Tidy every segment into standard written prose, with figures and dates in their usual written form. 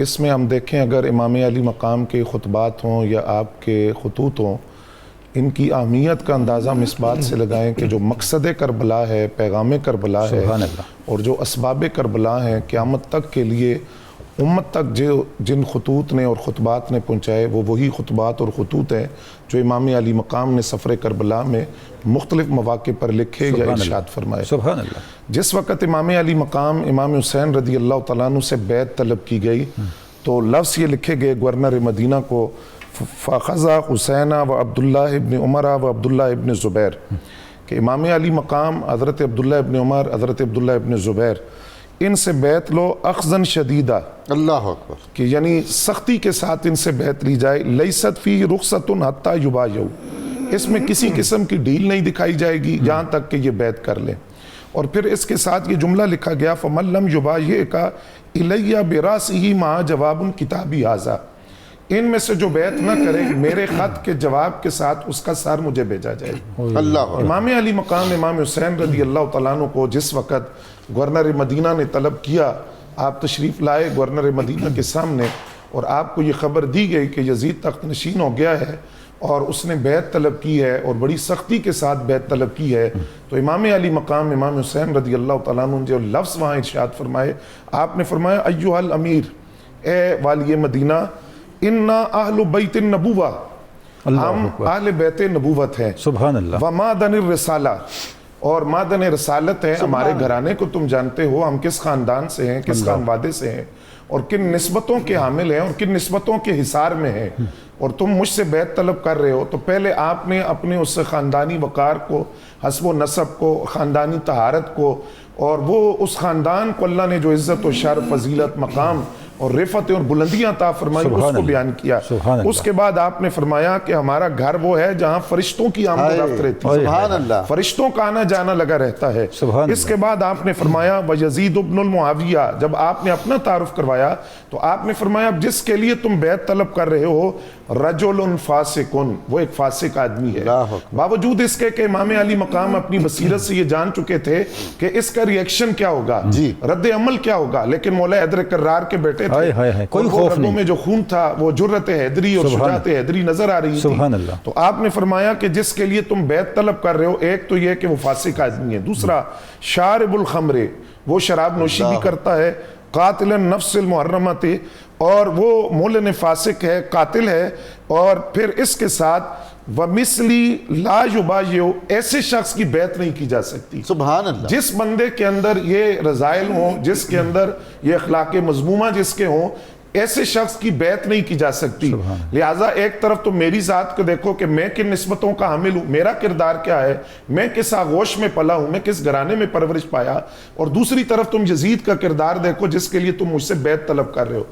اس میں ہم دیکھیں اگر امام علی مقام کے خطبات ہوں یا آپ کے خطوط ہوں، ان کی اہمیت کا اندازہ ہم اس بات سے لگائیں کہ جو مقصد کربلا ہے، پیغام کربلا ہے، اور جو اسباب کربلا ہیں قیامت تک کے لیے امت تک جن خطوط نے اور خطبات نے پہنچائے، وہ وہی خطبات اور خطوط ہیں جو امام علی مقام نے سفر کربلا میں مختلف مواقع پر لکھے یا ارشاد فرمائے۔ سبحان اللہ۔ جس وقت امام علی مقام امام حسین رضی اللہ تعالیٰ عنہ سے بیعت طلب کی گئی تو لفظ یہ لکھے گئے گورنر مدینہ کو، فَخَذَا حُسَيْنَ وَعَبْدُاللَّهِ ابن عمر وعبداللہ ابن زبیر، کہ امام علی مقام حضرت عبداللہ ابن عمر، حضرت عبداللہ ابن زبیر، ان سے بیعت لو اخذاً شدیدہ، اللہ اکبر، کہ یعنی سختی کے ساتھ ان سے بیعت لی جائے، لیست فی رخصۃ حتی یبایعوا، اس میں کسی قسم کی ڈیل نہیں دکھائی جائے گی یہاں تک کہ یہ بیعت کر لیں۔ اور پھر اس کے ساتھ یہ جملہ لکھا گیا فَمَن لَمْ يُبَایِعْکَ إِلَیَّ بِرَأْسِهِ مَعَ جَوَابٌ کِتَابِی ھَذَا، ان میں سے جو بیعت نہ کرے میرے خط کے جواب کے ساتھ اس کا سر مجھے بھیجا جائے۔ اللہ امام علی مقام امام حسین رضی اللہ تعالیٰ عنہ کو جس وقت گورنر مدینہ نے طلب کیا، آپ تشریف لائے گورنر مدینہ کے سامنے اور آپ کو یہ خبر دی گئی کہ یزید تخت نشین ہو گیا ہے اور اس نے بیعت طلب کی ہے اور بڑی سختی کے ساتھ بیعت طلب کی ہے، تو امام علی مقام امام حسین رضی اللہ تعالیٰ عنہ جو لفظ وہاں ارشاد فرمائے، آپ نے فرمایا ایھا الامیر، اے والی مدینہ، انا اہل بیت النبوہ، ہم اہل بیت نبوت ہیں، سبحان اللہ، ومادن الرسالہ، اور مادن رسالت ہے، ہمارے گھرانے کو تم جانتے ہو ہم کس خاندان سے ہیں، کس خانوادے سے ہیں اور کن نسبتوں کے حامل ہیں اور کن نسبتوں کے حصار میں ہیں، اور تم مجھ سے بیعت طلب کر رہے ہو تو پہلے آپ نے اپنے اس خاندانی وقار کو، حسب و نسب کو، خاندانی طہارت کو، اور وہ اس خاندان کو اللہ نے جو عزت و شرف، فضیلت، مقام اور رفعت اور بلندیاں عطا فرمائی اس کو بیان کیا۔ اس کے بعد آپ نے فرمایا کہ ہمارا گھر وہ ہے جہاں فرشتوں کی آمد و رفت رہتی ہے، سبحان اللہ، فرشتوں کا آنا جانا لگا رہتا ہے۔ اس کے بعد آپ نے فرمایا وَيَزِيدُ ابْنُ الْمُعَاوِیَہ، جب آپ نے اپنا تعارف کروایا تو آپ نے فرمایا جس کے لیے تم بیعت طلب کر رہے ہو رجل فاسقن، وہ ایک فاسق آدمی ہے۔ باوجود اس کے کہ امام علی مقام اپنی بصیرت سے یہ جان چکے تھے کہ اس کا ریئیکشن کیا ہوگا، رد عمل کیا ہوگا، لیکن مولا حیدر کرار کے بیٹے تھے، کوئی خوف نہیں، میں جو خون تھا وہ جرت حیدری اور شجاعت حیدری نظر آ رہی تھی۔ تو آپ نے فرمایا کہ جس کے لیے تم بیعت طلب کر رہے ہو، ایک تو یہ کہ وہ فاسق آدمی ہے، دوسرا شارب الخمر، وہ شراب نوشی بھی کرتا ہے، قاتل النفس المحرمۃ، اور وہ مولن فاسق ہے، قاتل ہے، اور پھر اس کے ساتھ وَمِثْلِي لَا يُبَایِعُ، ایسے شخص کی بیعت نہیں کی جا سکتی۔ سبحان اللہ، جس بندے کے اندر یہ رذائل ہوں، جس کے اندر یہ اخلاق مذمومہ جس کے ہوں، ایسے شخص کی بیعت نہیں کی جا سکتی۔ لہٰذا ایک طرف تو میری ذات کو دیکھو کہ میں کن نسبتوں کا حامل ہوں، میرا کردار کیا ہے، میں کس آغوش میں پلا ہوں، میں کس گھرانے میں پرورش پایا، اور دوسری طرف تم یزید کا کردار دیکھو جس کے لیے تم مجھ سے بیعت طلب کر رہے ہو۔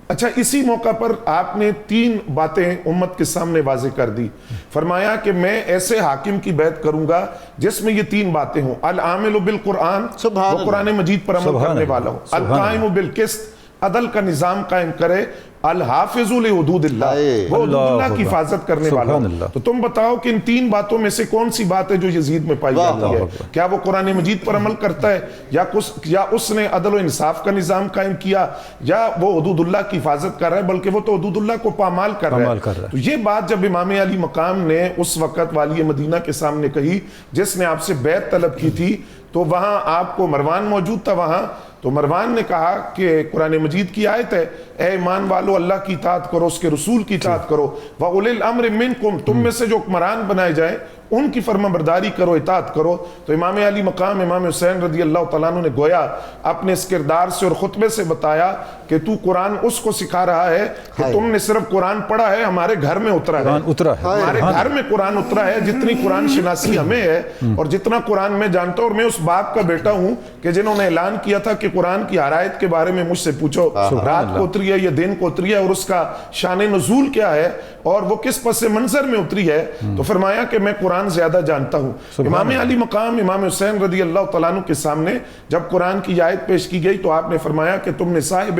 اچھا، اسی موقع پر آپ نے 3 باتیں امت کے سامنے واضح کر دی۔ فرمایا کہ میں ایسے حاکم کی بیعت کروں گا جس میں یہ 3 باتیں ہوں، العامل بالقرآن، وہ قرآن مجید پر عمل کرنے والا ہو، القائم بالقسط، عدل کا نظام قائم کرے، الحافظ لحدود اللہ، وہ حدود اللہ کی حفاظت کرنے والا ہو۔ تو تم بتاؤ کہ ان 3 باتوں میں سے کون سی بات ہے جو یزید میں پائی جاتی ہے؟ کیا وہ قرآن مجید پر عمل کرتا ہے، یا اس نے عدل و انصاف کا نظام قائم کیا، یا وہ حدود اللہ کی حفاظت کر رہا ہے، بلکہ وہ تو حدود اللہ کو پامال کر رہا ہے۔ تو یہ بات جب امام علی مقام نے اس وقت والی مدینہ کے سامنے کہی جس نے آپ سے بیعت طلب کی تھی، تو وہاں آپ کو مروان موجود تھا وہاں، تو مروان نے کہا کہ قرآن مجید کی آیت ہے، اے ایمان والو اللہ کی اطاعت کرو، اس کے رسول کی اطاعت کرو، وَأُولِي الْأَمْرِ مِنْكُمْ، تم میں سے جو حکمران بنائے جائیں ان کی فرما برداری کرو، اطاعت کرو۔ تو امام علی مقام امام حسین رضی اللہ تعالیٰ عنہ نے گویا اپنے اس کردار سے اور خطبے سے بتایا کہ تو قرآن اس کو سکھا رہا ہے کہ تم نے صرف قرآن پڑھا ہے، ہمارے گھر میں اترا ہے، ہمارے گھر میں قرآن اترا ہے، جتنی قرآن شناسی ہمیں ہے اور جتنا قرآن میں جانتا ہوں، اور میں اس باپ کا بیٹا ہوں کہ جنہوں نے اعلان کیا تھا کہ قرآن کی ہر آیت کے بارے میں مجھ سے پوچھو، رات کو اتری ہے یا دن کو اتری ہے، اور اس کا شان نزول کیا ہے اور وہ کس پس منظر میں اتری ہے۔ تو فرمایا کہ میں قرآن زیادہ جانتا ہوں۔ امام علی مقام امام حسین رضی اللہ تعالیٰ عنہ کے سامنے جب قرآن کی آیت پیش کی گئی تو آپ نے فرمایا کہ تم نے صاحب